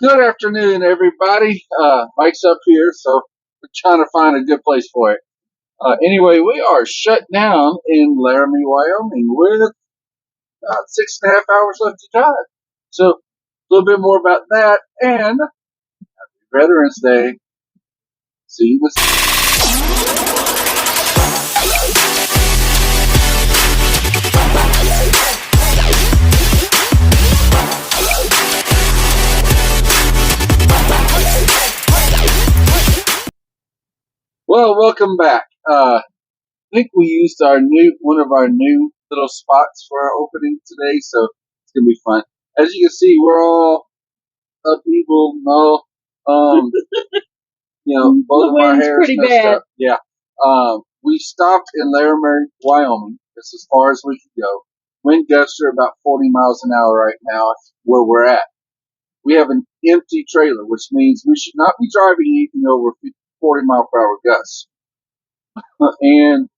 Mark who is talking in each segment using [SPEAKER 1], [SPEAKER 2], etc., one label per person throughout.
[SPEAKER 1] Good afternoon, everybody. Mike's up here, so we're trying to find a good place for it. Anyway, we are shut down in Laramie, Wyoming, with about 6.5 hours left to drive. So, a little bit more about that, and Veterans Day. See you this. Well, welcome back. I think we used one of our new little spots for our opening today, so it's gonna be fun. As you can see, we're all upheaval, no, um, both of our
[SPEAKER 2] wind's
[SPEAKER 1] hair's
[SPEAKER 2] pretty
[SPEAKER 1] messed
[SPEAKER 2] bad.
[SPEAKER 1] up. Yeah. We stopped in Laramie, Wyoming. That's as far as we could go. Wind gusts are about 40 miles an hour right now where we're at. We have an empty trailer, which means we should not be driving anything over 40 mile per hour gusts. And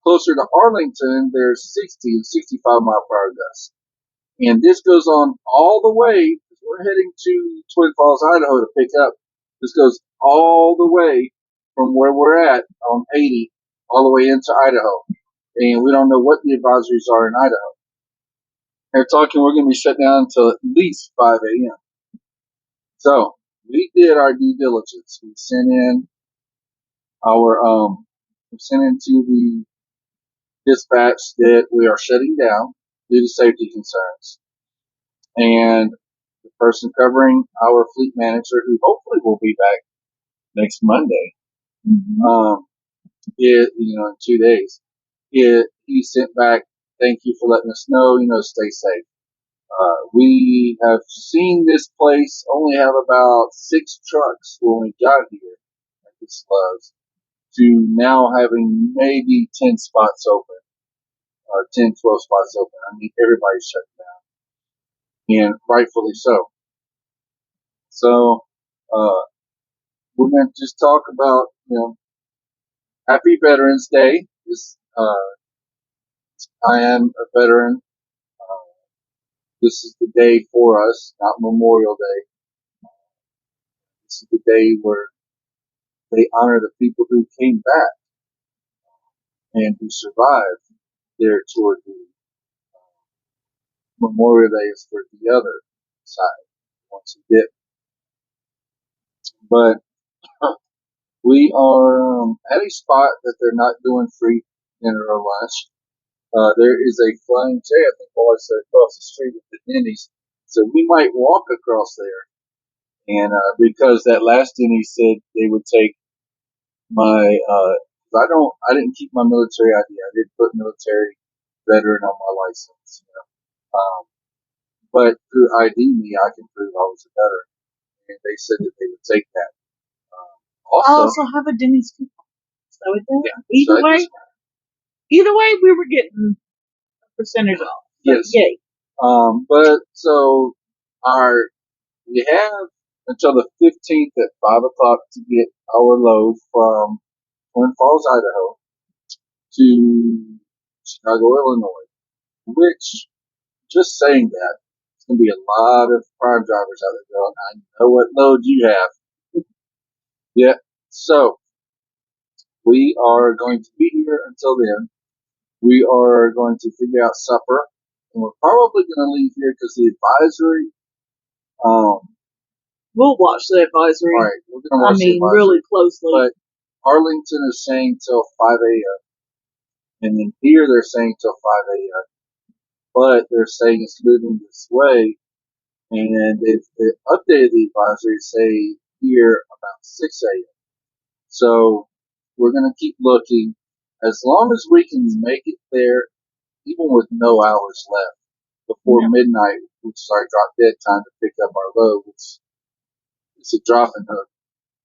[SPEAKER 1] closer to Arlington, there's 60 and 65 mile per hour gusts. And this goes on all the way. We're heading to Twin Falls, Idaho to pick up. This goes all the way from where we're at on 80 all the way into Idaho. And we don't know what the advisories are in Idaho. They're talking we're going to be shut down until at least 5 a.m. So we did our due diligence. We sent in we sent into the dispatch that we are shutting down due to safety concerns. And the person covering our fleet manager, who hopefully will be back next Monday, in 2 days, he sent back, thank you for letting us know, stay safe. We have seen this place only have about 6 trucks when we got here at this Love's to now having maybe 10 spots open, or 10, 12 spots open. I mean, everybody's shut down, and rightfully so. So, we're going to just talk about, Happy Veterans Day. I am a veteran. Uh, this is the day for us, not Memorial Day. This is the day where they honor the people who came back and who survived their tour duty. Memorial Day is for the other side, once who did. But we are at a spot that they're not doing free dinner or lunch. There is a flying J, I think, always across the street at the Denny's. So we might walk across there. And because that last Denny's said they would take my, I didn't keep my military ID. I did put military veteran on my license. But through ID me, I can prove I was a veteran. And they said that they would take that.
[SPEAKER 2] I also have a Denny's coupon. So
[SPEAKER 1] Yeah,
[SPEAKER 2] either way, we were getting a percentage off.
[SPEAKER 1] Yes.
[SPEAKER 2] Yay.
[SPEAKER 1] But so we have until the 15th at 5 o'clock to get our load from Twin Falls, Idaho to Chicago, Illinois, which, just saying that, it's going to be a lot of prime drivers out there going, I know what load you have. Yeah. So we are going to be here until then. We are going to figure out supper, and we're probably going to leave here because the advisory,
[SPEAKER 2] We'll watch the advisory.
[SPEAKER 1] right, we're going to watch the advisory.
[SPEAKER 2] Really closely.
[SPEAKER 1] But Arlington is saying till 5 a.m. And then here they're saying till 5 a.m. But they're saying it's moving this way. And they've updated the advisory to say here about 6 a.m. So we're going to keep looking. As long as we can make it there, even with no hours left, before midnight, which is our drop dead time to pick up our load, which is a dropping hook,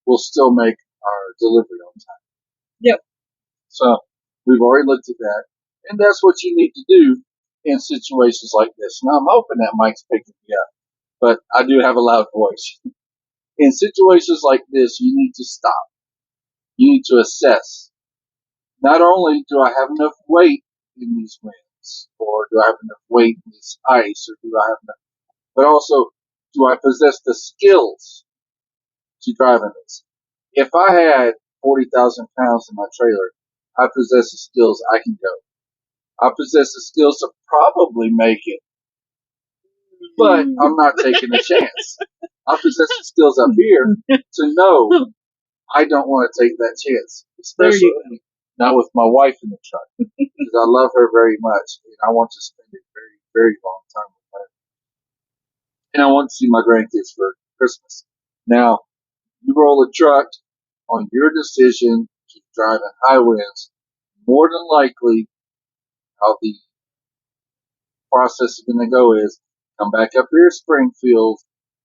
[SPEAKER 1] we'll still make our delivery on time.
[SPEAKER 2] Yep.
[SPEAKER 1] So we've already looked at that, and that's what you need to do in situations like this. Now I'm hoping that Mike's picking me up, but I do have a loud voice. In situations like this, you need to stop. You need to assess. Not only do I have enough weight in these winds, or do I have enough weight in this ice, or do I have enough, but also Do I possess the skills to drive in this? If I had 40,000 pounds in my trailer, I possess the skills I can go. I possess the skills to probably make it, but I'm not taking a chance. I possess the skills up here to know I don't want to take that chance, especially not with my wife in the truck, because I love her very much, and I want to spend a very, very long time with her, and I want to see my grandkids for Christmas. Now, you roll a truck on your decision to drive in high winds. More than likely, how the process is going to go is come back up here to Springfield,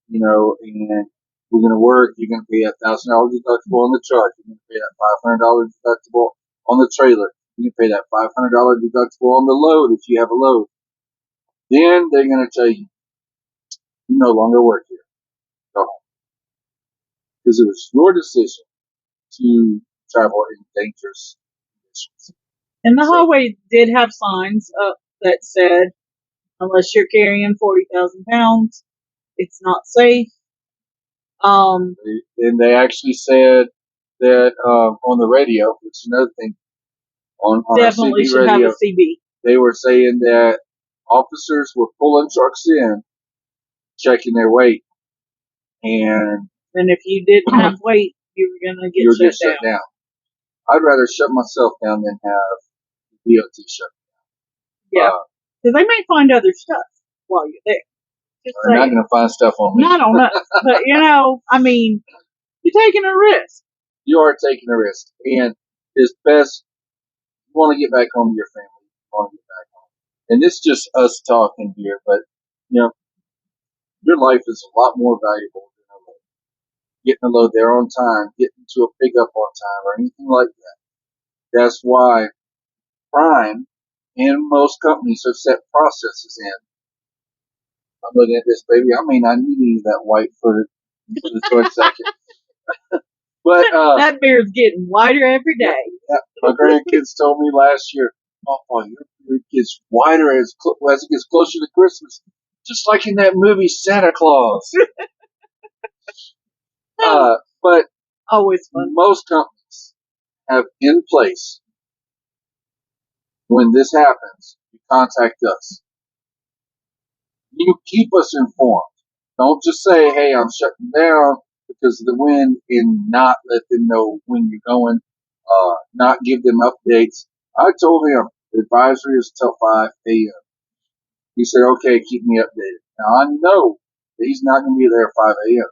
[SPEAKER 1] and we're going to work. You're going to pay $1,000 deductible on the truck. You're going to pay that $500 deductible on the trailer. You can pay that $500 deductible on the load if you have a load. Then they're going to tell you, you no longer work here. Go home. Because it was your decision to travel in dangerous conditions.
[SPEAKER 2] And the highway did have signs up that said, unless you're carrying 40,000 pounds, it's not safe.
[SPEAKER 1] And they actually said that on the radio, which is another thing, on
[SPEAKER 2] definitely
[SPEAKER 1] CB
[SPEAKER 2] should
[SPEAKER 1] radio,
[SPEAKER 2] have a CB.
[SPEAKER 1] They were saying that officers were pulling trucks in, checking their weight, and
[SPEAKER 2] if you didn't have weight, you were going to get shut down.
[SPEAKER 1] I'd rather shut myself down than have the DOT shut down.
[SPEAKER 2] Yeah, because they may find other stuff while you're there.
[SPEAKER 1] They're not going to find stuff on me.
[SPEAKER 2] Not on us, but I mean, you're taking a risk.
[SPEAKER 1] You are taking a risk, and it's best. You want to get back home to your family. You want to get back home, and it's just us talking here, but your life is a lot more valuable than a load. Getting a load there on time, getting to a pickup on time, or anything like that. That's why Prime and most companies have set processes in. I'm looking at this baby. I may not need any of that white for the joint section. But
[SPEAKER 2] that beard's getting whiter every day.
[SPEAKER 1] Yeah, my grandkids told me last year, "Oh, your beard gets whiter as it gets closer to Christmas, just like in that movie Santa Claus." But
[SPEAKER 2] always fun.
[SPEAKER 1] Most companies have in place, when this happens, you contact us. You keep us informed. Don't just say, "Hey, I'm shutting down because of the wind," and not let them know when you're going. Not give them updates. I told him the advisory is till 5 a.m. He said, "Okay, keep me updated." Now I know that he's not going to be there at 5 a.m.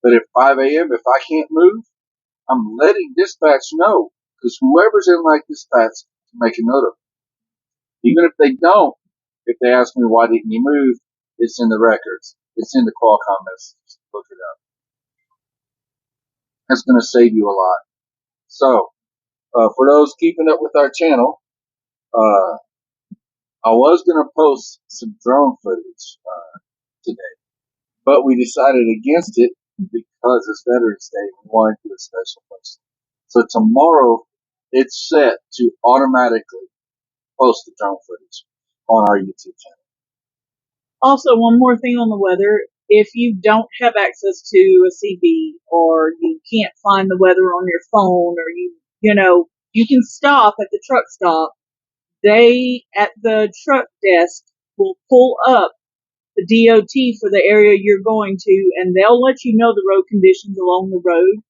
[SPEAKER 1] But at 5 a.m., if I can't move, I'm letting dispatch know, because whoever's in my dispatch can make a note of it. Even if they don't, if they ask me, "Why didn't you move?" It's in the records. It's in the Qualcomm messages. Look it up. That's going to save you a lot. So, for those keeping up with our channel, I was going to post some drone footage today, but we decided against it because it's Veterans Day. We wanted to do a special post. So tomorrow, it's set to automatically post the drone footage on our YouTube channel.
[SPEAKER 2] Also, one more thing on the weather. If you don't have access to a CB, or you can't find the weather on your phone, or you can stop at the truck stop. They, at the truck desk, will pull up the DOT for the area you're going to, and they'll let you know the road conditions along the road.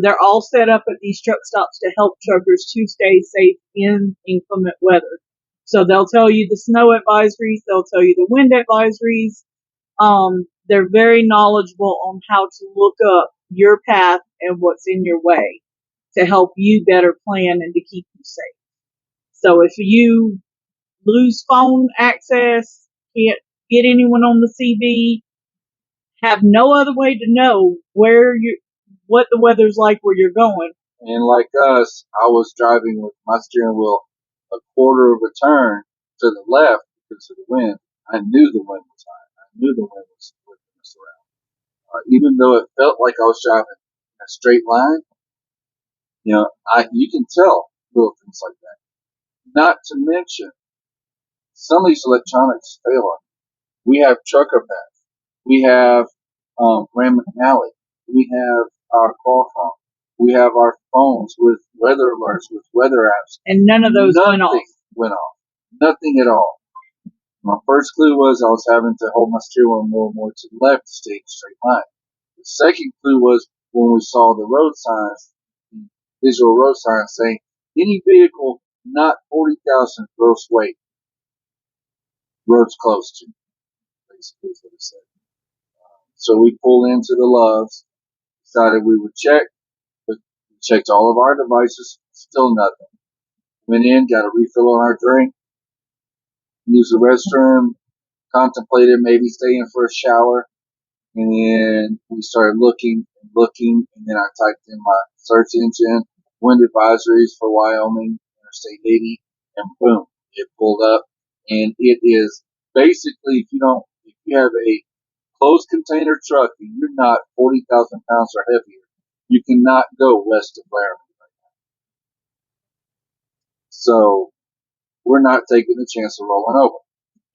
[SPEAKER 2] They're all set up at these truck stops to help truckers to stay safe in inclement weather. So they'll tell you the snow advisories, they'll tell you the wind advisories. They're very knowledgeable on how to look up your path and what's in your way to help you better plan and to keep you safe. So if you lose phone access, can't get anyone on the CB, have no other way to know what the weather's like where you're going.
[SPEAKER 1] And like us, I was driving with my steering wheel a quarter of a turn to the left because of the wind. I knew the wind was high. I knew the wind was whipping us around. Even though it felt like I was driving in a straight line, you can tell little things like that. Not to mention, some of these electronics fail on. We have trucker path. We have Rand McNally. We have our call phone. We have our phones with weather alerts, with weather apps.
[SPEAKER 2] And none of those went off.
[SPEAKER 1] Went off. Nothing at all. My first clue was I was having to hold my steering wheel more and more to the left to stay in a straight line. The second clue was when we saw the road signs, the visual road signs saying any vehicle not 40,000 gross weight, roads closed to, basically is what it said. So we pulled into the Loves, decided we would check, but we checked all of our devices, still nothing. Went in, got a refill on our drink, used the restroom, contemplated maybe staying for a shower, and then we started looking, and then I typed in my search engine, wind advisories for Wyoming, Interstate 80, and boom, it pulled up. And it is basically, if you have a closed container truck and you're not 40,000 pounds or heavier, you cannot go west of Laramie right now. So we're not taking the chance of rolling over.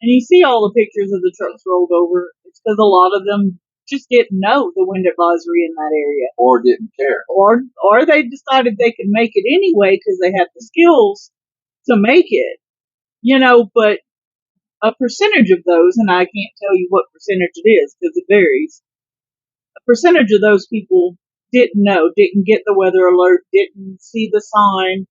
[SPEAKER 2] And you see all the pictures of the trucks rolled over. It's because a lot of them just didn't know the wind advisory in that area.
[SPEAKER 1] Or didn't care.
[SPEAKER 2] Or they decided they could make it anyway because they had the skills to make it. But a percentage of those, and I can't tell you what percentage it is because it varies, a percentage of those people didn't know, didn't get the weather alert, didn't see the sign,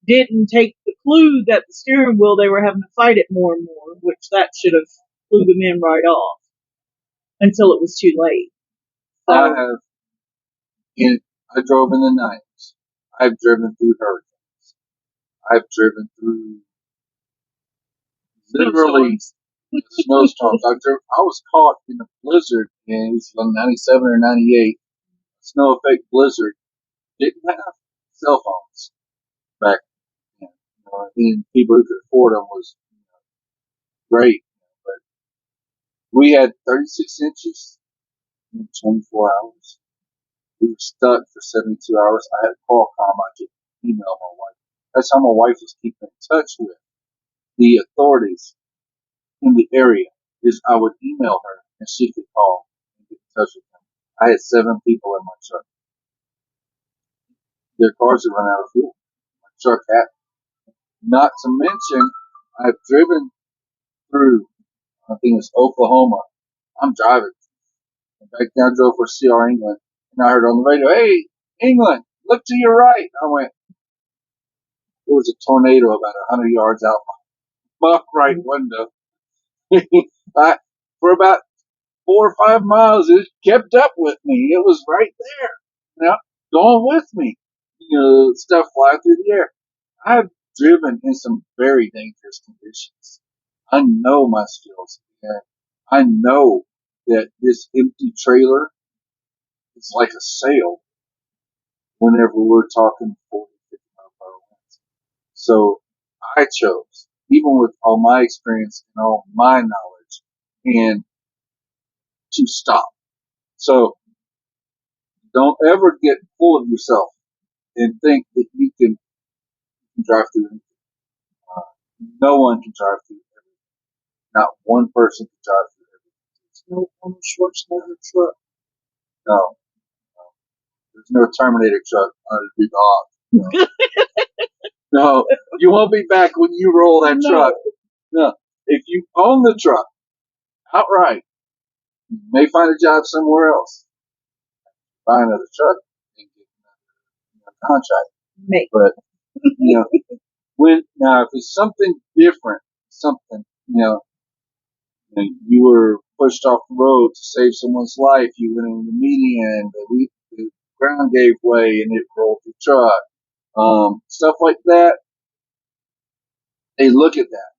[SPEAKER 2] didn't take the clue that the steering wheel, they were having to fight it more and more, which that should have flew them in right off until it was too late. So,
[SPEAKER 1] I drove in the 90s. I've driven through hurricanes. I've driven through literally snowstorms. I was caught in a blizzard in 97 or 98, snow effect blizzard. Didn't have cell phones back then. And people who could afford them was great. But we had 36 inches in 24 hours. We were stuck for 72 hours. I had a call com. I could email my wife. That's how my wife was keeping in touch with the authorities in the area. Is I would email her and she could call and get in touch with them. I had 7 people in my truck. Their cars had run out of fuel. My truck had. Not to mention, I've driven through, I think it's Oklahoma. I'm driving. And back then I drove for CR England. And I heard on the radio, "Hey, England, look to your right." I went, there was a tornado about 100 yards out my right window. For about 4 or 5 miles, it kept up with me. It was right there, going with me. Stuff flying through the air. I've driven in some very dangerous conditions. I know my skills, and I know that this empty trailer is like a sail whenever we're talking 40, 50 mile per hour winds. So I chose, even with all my experience and all my knowledge, and to stop. So don't ever get full of yourself and think that you can drive through anything. No one can drive through everything. Not one person can drive through everything. There's no Arnold Schwarzenegger truck. No. There's no Terminator truck on a big dog. No. You won't be back when you roll that truck. No. If you own the truck outright, you may find a job somewhere else. Buy another truck and get another contract.
[SPEAKER 2] Maybe.
[SPEAKER 1] But, if it's something different, something, you were pushed off the road to save someone's life, you went in the median, the ground gave way and it rolled the truck, stuff like that, they look at that.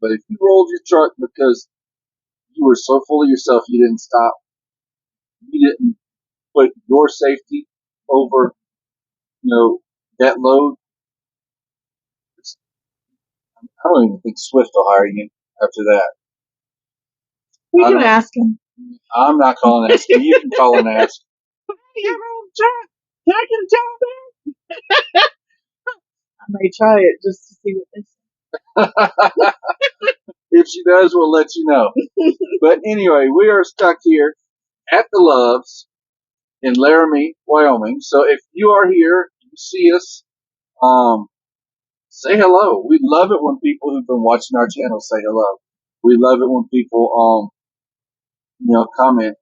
[SPEAKER 1] But if you rolled your truck because you were so full of yourself you didn't stop, you didn't put your safety over, that load, I don't even think Swift will hire you after that.
[SPEAKER 2] We can ask him.
[SPEAKER 1] I'm not calling and asking. You can call and ask.
[SPEAKER 2] I may try it just to see what they say.
[SPEAKER 1] If she does, we'll let you know. But anyway, we are stuck here at the Loves in Laramie, Wyoming. So if you are here, you see us, say hello. We love it when people who've been watching our channel say hello. We love it when people, comment.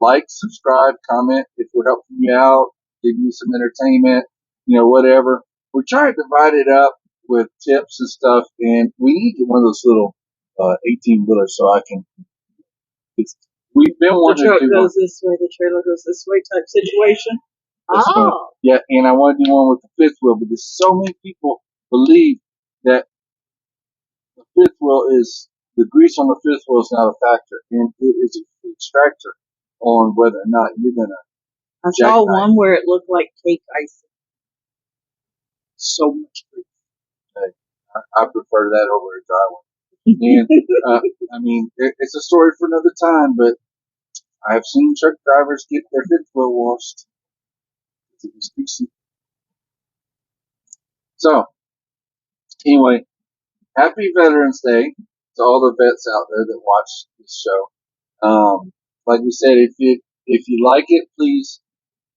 [SPEAKER 1] Like, subscribe, comment if we're helping you out, give you some entertainment, whatever. We're trying to divide it up with tips and stuff, and we need to get one of those little 18 wheelers so I can. We've been
[SPEAKER 2] The
[SPEAKER 1] wanting
[SPEAKER 2] truck
[SPEAKER 1] to do
[SPEAKER 2] goes this way, the trailer goes this way type situation.
[SPEAKER 1] one. Yeah, and I want to do one with the fifth wheel because so many people believe that the fifth wheel is the grease on the fifth wheel is not a factor, and it is a huge factor on whether or not you're gonna.
[SPEAKER 2] I saw one where it looked like cake icing.
[SPEAKER 1] So much grease. I prefer that over a dry one. And it's a story for another time, but I've seen truck drivers get their fifth wheel washed. It was greasy. So, anyway, happy Veterans Day to all the vets out there that watch this show. Like we said, if you like it, please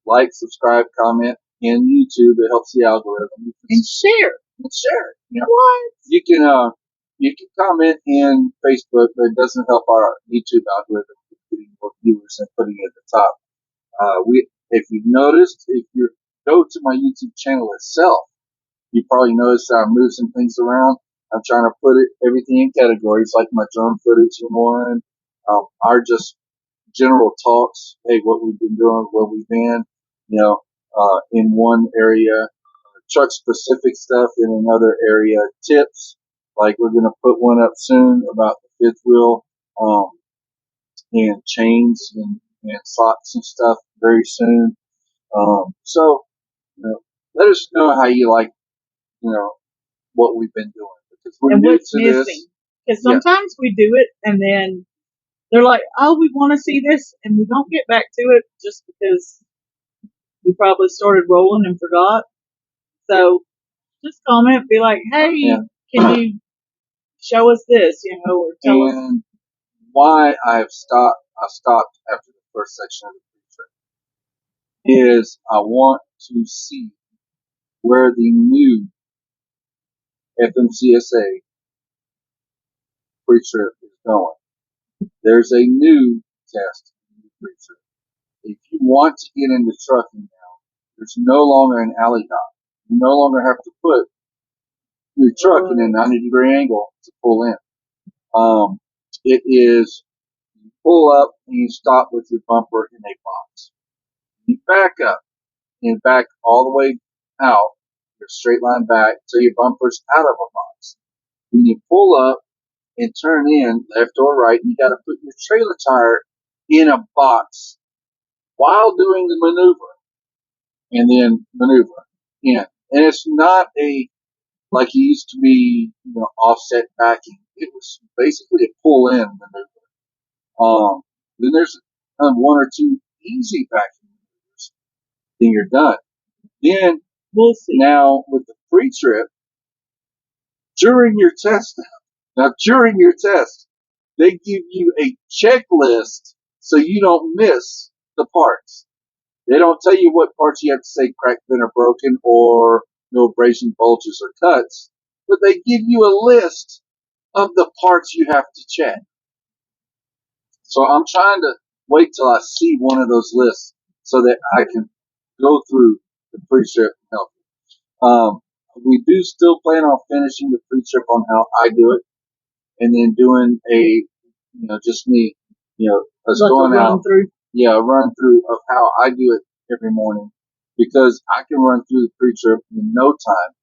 [SPEAKER 1] like, subscribe, comment in YouTube. It helps the algorithm.
[SPEAKER 2] And share.
[SPEAKER 1] Share.
[SPEAKER 2] What?
[SPEAKER 1] You can comment in Facebook, but it doesn't help our YouTube algorithm getting more viewers and putting it at the top. If you've noticed, if you go to my YouTube channel itself, you probably noticed I moved some things around. I'm trying to put everything in categories, like my drone footage and one, our just general talks. Hey, what we've been doing, where we've been, in one area, truck specific stuff in another area, tips. Like we're going to put one up soon about the fifth wheel, and chains and socks and stuff very soon. So, let us know how you like, what we've been doing because we're
[SPEAKER 2] and
[SPEAKER 1] new
[SPEAKER 2] what's
[SPEAKER 1] to
[SPEAKER 2] missing.
[SPEAKER 1] this.
[SPEAKER 2] Because sometimes we do it and then they're like, oh, we want to see this, and we don't get back to it just because we probably started rolling and forgot. So just comment, be like, hey, can you show us this, or tell us.
[SPEAKER 1] And why I stopped after the first section of the pre-trip is I want to see where the new FMCSA pre-trip is going. There's a new test in the pre-trip. If you want to get into trucking now, there's no longer an alley dock. You no longer have to put your truck in a 90-degree angle to pull in. It is, you pull up and you stop with your bumper in a box. You back up and back all the way out, your straight line back till your bumper's out of a box. When you pull up and turn in left or right, you got to put your trailer tire in a box while doing the maneuver, and then maneuver in. And it's not like it used to be, offset backing. It was basically a pull in maneuver. Then there's one or two easy backing maneuvers. Then you're done. Then
[SPEAKER 2] We'll see.
[SPEAKER 1] now with the pre-trip, during your test, they give you a checklist so you don't miss the parts. They don't tell you what parts you have to say cracked, bent, or broken, or no abrasion, bulges, or cuts, but they give you a list of the parts you have to check. So I'm trying to wait till I see one of those lists so that I can go through the pre-trip and help you. We do still plan on finishing the pre-trip on how I do it, and then doing just me, us
[SPEAKER 2] Like
[SPEAKER 1] going
[SPEAKER 2] a
[SPEAKER 1] out.
[SPEAKER 2] run through.
[SPEAKER 1] Yeah, a run through of how I do it every morning because I can run through the pre-trip in no time.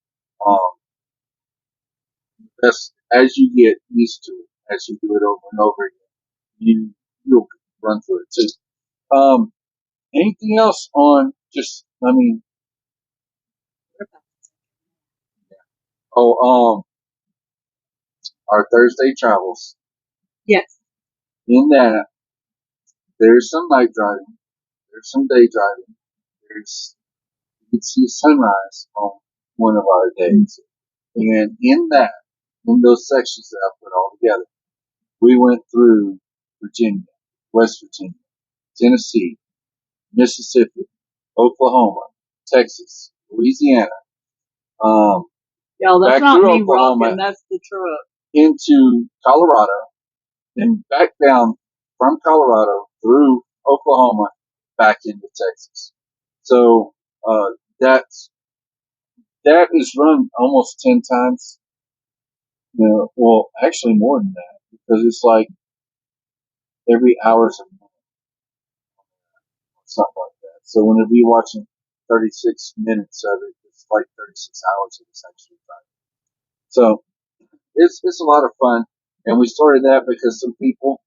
[SPEAKER 1] That's as you get used to it, as you do it over and over again, you'll run through it too. Anything else on our Thursday travels.
[SPEAKER 2] Yes.
[SPEAKER 1] In that, there's some night driving, there's some day driving, you can see sunrise on one of our days. And in that, in those sections that I put all together. We went through Virginia, West Virginia, Tennessee, Mississippi, Oklahoma, Texas, Louisiana,
[SPEAKER 2] Y'all, that's
[SPEAKER 1] back
[SPEAKER 2] not
[SPEAKER 1] through
[SPEAKER 2] me
[SPEAKER 1] Oklahoma
[SPEAKER 2] rocking. That's the truck.
[SPEAKER 1] into Colorado, and back down from Colorado through Oklahoma back into Texas. So that's that is run almost 10 times. You know, well, actually more than that because it's like every hour's a minute, something like that. So whenever you're watching 36 minutes of it, it's like 36 hours of it's actually running. So it's a lot of fun, and we started that because some people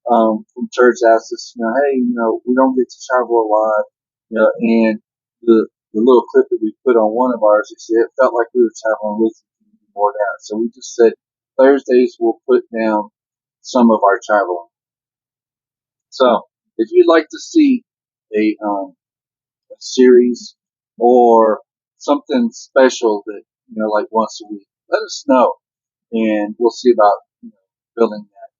[SPEAKER 1] from church asked us, hey, we don't get to travel a lot, and the little clip that we put on one of ours, it felt like we were traveling with more down. So we just said Thursdays we'll put down some of our traveling. So if you'd like to see a series or something special that like once a week, let us know, and we'll see about building that.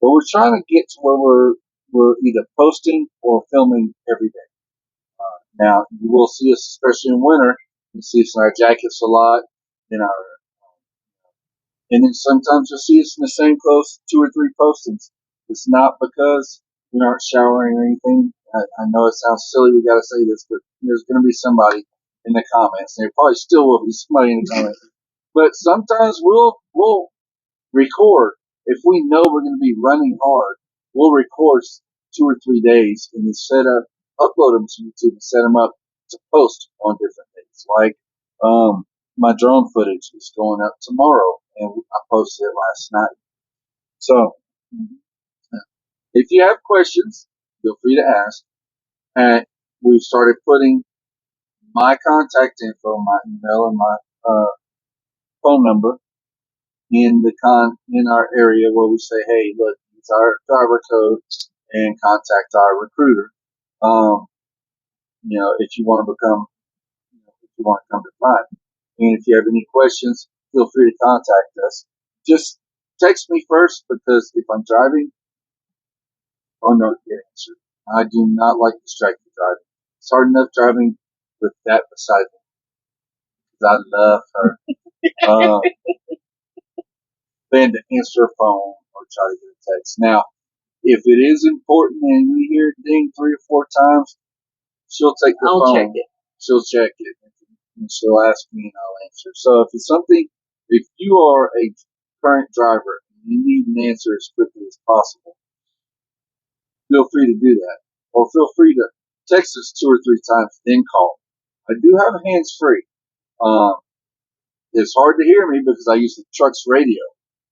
[SPEAKER 1] But we're trying to get to where we're either posting or filming every day. Now you will see us, especially in winter. You see us in our jackets a lot, in our, and then sometimes you'll see us in the same clothes, 2 or 3 postings. It's not because we aren't showering or anything. I know it sounds silly. We got to say this, but there's going to be somebody in the comments, and there probably still will be somebody in the comments. But sometimes we'll record if we know we're going to be running hard. We'll record 2 or 3 days and then upload them to YouTube and set them up to post on different days. Like my drone footage is going up tomorrow, and I posted it last night. So if you have questions, feel free to ask. And we've started putting my contact info, my email, and my phone number in our area where we say, hey, look, it's our driver code and contact our recruiter. If you want to if you want to come to mine. And if you have any questions, feel free to contact us. Just text me first because if I'm driving, I'll not get answered. I do not like distracted driving. It's hard enough driving with that beside me because I love her. Than to answer a phone or try to get a text. Now, if it is important and we hear it ding 3 or 4 times, she'll take the phone. I'll check it. She'll check it and she'll ask me and I'll answer. So if you are a current driver and you need an answer as quickly as possible, feel free to do that. Or feel free to text us 2 or 3 times, then call. I do have a hands free. It's hard to hear me because I use the truck's radio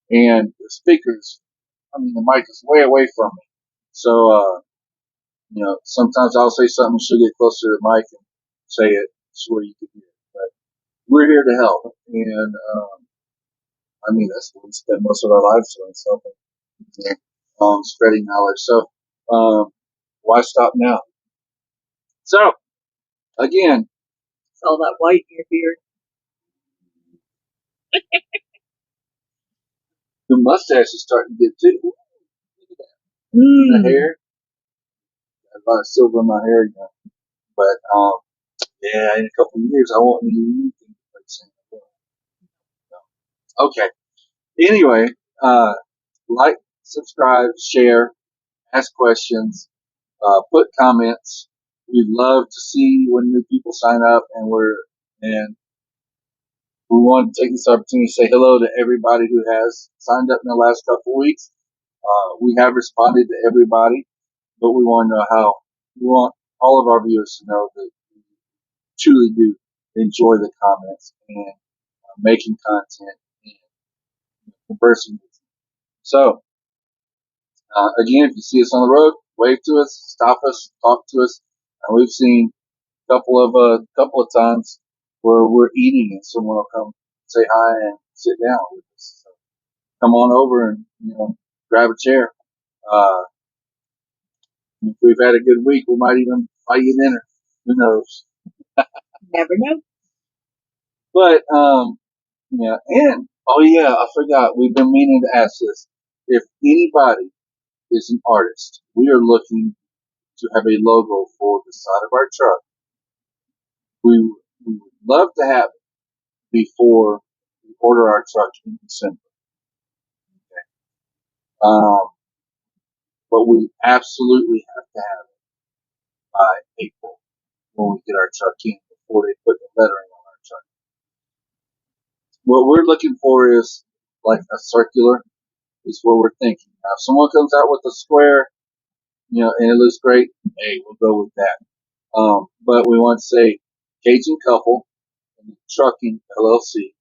[SPEAKER 1] and the speakers. The mic is way away from me. So, sometimes I'll say something, she'll get closer to the mic and say it so where you can hear it. But we're here to help. And, that's what we spend most of our lives doing, spreading knowledge. So, why stop now? So, again.
[SPEAKER 2] It's all that white in your beard.
[SPEAKER 1] The mustache is starting to get too. Look at that. The hair. Got a lot of silver in my hair again. But, yeah, in a couple of years, I won't need anything like that. Okay. Anyway, like, subscribe, share, ask questions, put comments. We'd love to see when new people sign up, and we want to take this opportunity to say hello to everybody who has signed up in the last couple of weeks. We have responded to everybody, but we want to know we want all of our viewers to know that we truly do enjoy the comments and making content and conversing with you. So, again, if you see us on the road, wave to us, stop us, talk to us. And we've seen a couple of times where we're eating and someone will come say hi and sit down with us. So come on over and grab a chair. If we've had a good week, we might even buy you dinner. Who knows?
[SPEAKER 2] Never know.
[SPEAKER 1] But Yeah, and oh yeah, I forgot. We've been meaning to ask this. If anybody is an artist, we are looking to have a logo for the side of our truck. We would love to have it before we order our truck in December. Um, but we absolutely have to have it by April when we get our truck in before they put the lettering on our truck. What we're looking for is like a circular is what we're thinking. Now, if someone comes out with a square, and it looks great, hey, we'll go with that. But we want to say Cajun Couple and Trucking LLC.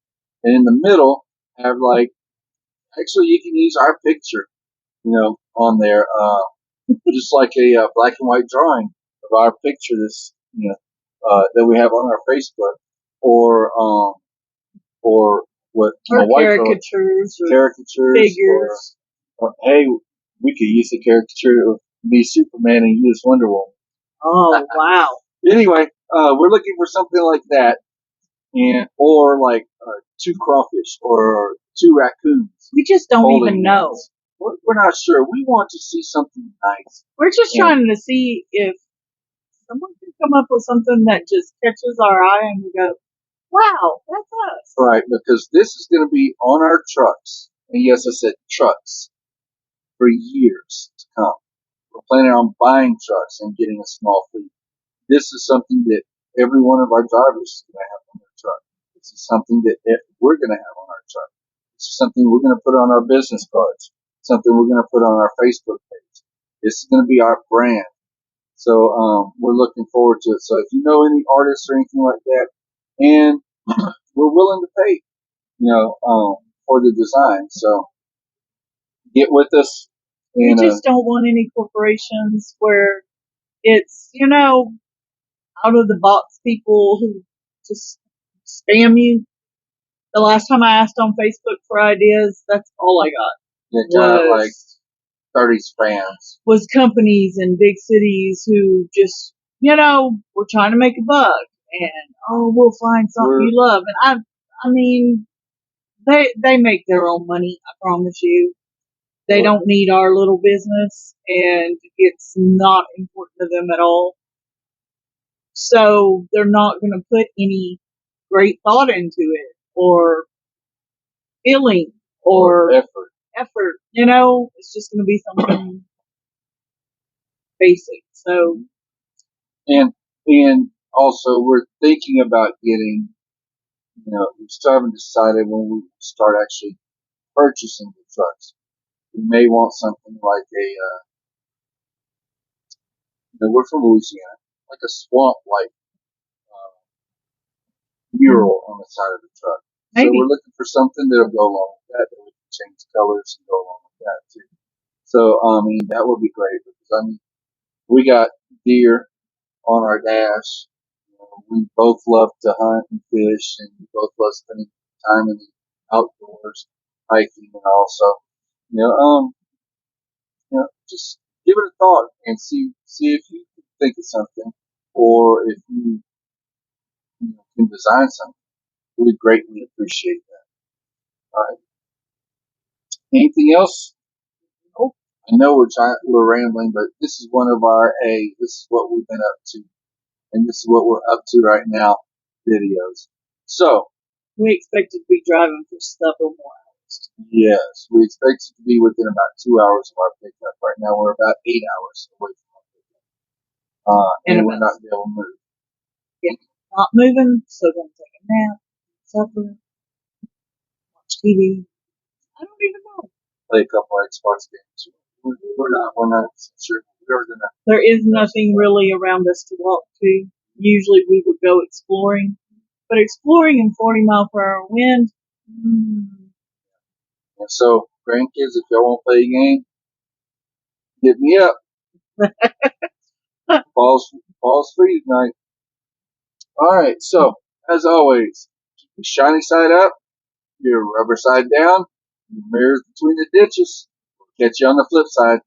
[SPEAKER 1] And in the middle, have like, actually, you can use our picture, on there, just like a black and white drawing of our picture that we have on our Facebook, or what my
[SPEAKER 2] Or
[SPEAKER 1] wife wrote,
[SPEAKER 2] caricatures or
[SPEAKER 1] caricatures,
[SPEAKER 2] figures.
[SPEAKER 1] or hey, we could use a caricature of me Superman and you as Wonder Woman.
[SPEAKER 2] Oh, wow.
[SPEAKER 1] Anyway, we're looking for something like that, or like two crawfish or two raccoons
[SPEAKER 2] We just don't
[SPEAKER 1] holding
[SPEAKER 2] even know.
[SPEAKER 1] hands. We're not sure. We want to see something nice.
[SPEAKER 2] We're just
[SPEAKER 1] Yeah.
[SPEAKER 2] trying to see if someone can come up with something that just catches our eye and we go, wow, that's us.
[SPEAKER 1] Right, because this is going to be on our trucks. And yes, I said trucks for years to come. We're planning on buying trucks and getting a small fleet. This is something that every one of our drivers is going to have on their truck. This is something that we're going to have on our truck. This is something we're going to put on our business cards. Something we're going to put on our Facebook page. This is going to be our brand. So we're looking forward to it. So if you know any artists or anything like that, and we're willing to pay, for the design. So get with us.
[SPEAKER 2] We
[SPEAKER 1] And
[SPEAKER 2] just don't want any corporations where it's, out of the box people who just spam you. The last time I asked on Facebook for ideas, that's all I got.
[SPEAKER 1] got like 30 spams.
[SPEAKER 2] Was companies in big cities who just, we're trying to make a buck and, we'll find something you love. And I mean, they make their own money, I promise you. They don't need our little business and it's not important to them at all. So they're not going to put any great thought into it or feeling or
[SPEAKER 1] effort.
[SPEAKER 2] It's just going to be something basic. So,
[SPEAKER 1] and also we're thinking about getting, we still haven't decided when we start actually purchasing the trucks. We may want something like we're from Louisiana, like a swamp like mural on the side of the truck.
[SPEAKER 2] maybe.
[SPEAKER 1] So we're looking for something that'll go along with that we can change colors and go along with that too. So that would be great because we got deer on our dash. We both love to hunt and fish, and we both love spending time in the outdoors, hiking, and also, just give it a thought and see if you can think of something, or if you, can design something. We greatly appreciate that. All right. Anything else?
[SPEAKER 2] Nope.
[SPEAKER 1] I know we're rambling, but this is one of this is what we've been up to, and this is what we're up to right now, videos. So,
[SPEAKER 2] we expected to be driving for several more hours.
[SPEAKER 1] yes, we expect it to be within about 2 hours of our pickup. Right now, we're about 8 hours away from our pickup. And we're not able to move.
[SPEAKER 2] Yeah, not moving, so gonna take a nap, supper, watch TV. I don't even know.
[SPEAKER 1] Play a couple Xbox games. We're not sure.
[SPEAKER 2] There is nothing really around us to walk to. Usually we would go exploring, but exploring in 40 mile per hour wind.
[SPEAKER 1] And so, grandkids, if y'all want to play a game, hit me up. Falls free tonight. All right. So, as always, keep your shiny side up, your rubber side down, your mirrors between the ditches. Catch you on the flip side.